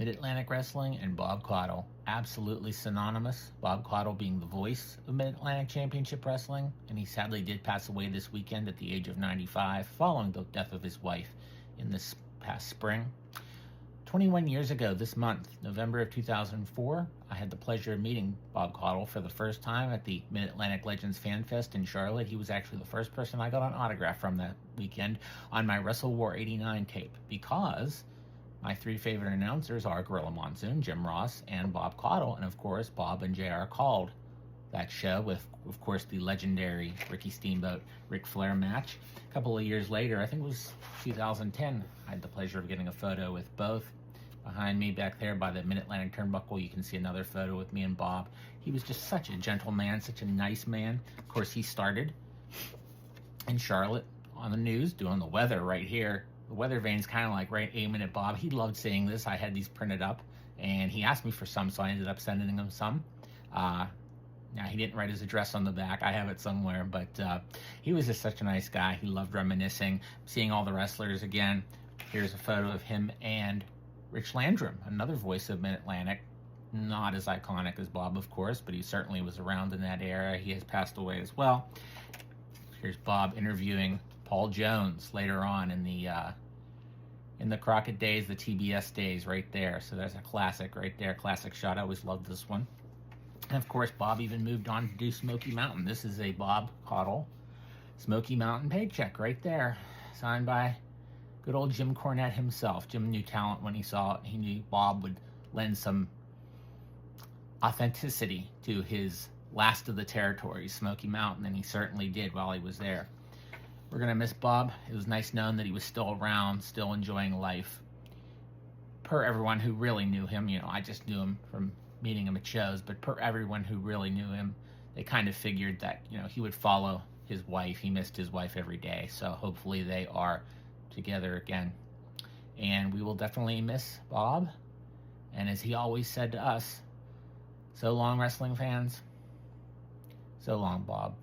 Mid-Atlantic Wrestling and Bob Caudle, absolutely synonymous. Bob Caudle being the voice of Mid-Atlantic Championship Wrestling, and he sadly did pass away this weekend at the age of 95, following the death of his wife in this past spring. 21 years ago this month, November of 2004, I had the pleasure of meeting Bob Caudle for the first time at the Mid-Atlantic Legends Fan Fest in Charlotte. He was actually the first person I got an autograph from that weekend on my Wrestle War 89 tape, because my three favorite announcers are Gorilla Monsoon, Jim Ross, and Bob Caudle, and of course Bob and JR called that show with, of course, the legendary Ricky Steamboat Ric Flair match. A couple of years later, I think it was 2010, I had the pleasure of getting a photo with both. Behind me back there by the Mid-Atlantic Turnbuckle, you can see another photo with me and Bob. He was just such a gentle man, such a nice man. Of course, he started in Charlotte on the news, doing the weather right here. The weather vane's kind of like right aiming at Bob. He loved seeing this. I had these printed up, and he asked me for some, so I ended up sending him some. Now, he didn't write his address on the back. I have it somewhere, but he was just such a nice guy. He loved reminiscing, seeing all the wrestlers again. Here's a photo of him and Rich Landrum, another voice of Mid-Atlantic. Not as iconic as Bob, of course, but he certainly was around in that era. He has passed away as well. Here's Bob interviewing Paul Jones later on in the Crockett days, the TBS days, right there. So there's a classic right there, classic shot. I always loved this one. And of course, Bob even moved on to do Smoky Mountain. This is a Bob Caudle Smoky Mountain paycheck right there, signed by good old Jim Cornette himself. Jim knew talent when he saw it. He knew Bob would lend some authenticity to his last of the territories, Smoky Mountain, and he certainly did while he was there. We're going to miss Bob. It was nice knowing that he was still around, still enjoying life. Per everyone who really knew him, I just knew him from meeting him at shows, but per everyone who really knew him, they kind of figured that, he would follow his wife. He missed his wife every day, so hopefully they are together again. And we will definitely miss Bob. And as he always said to us, so long, wrestling fans. So long, Bob.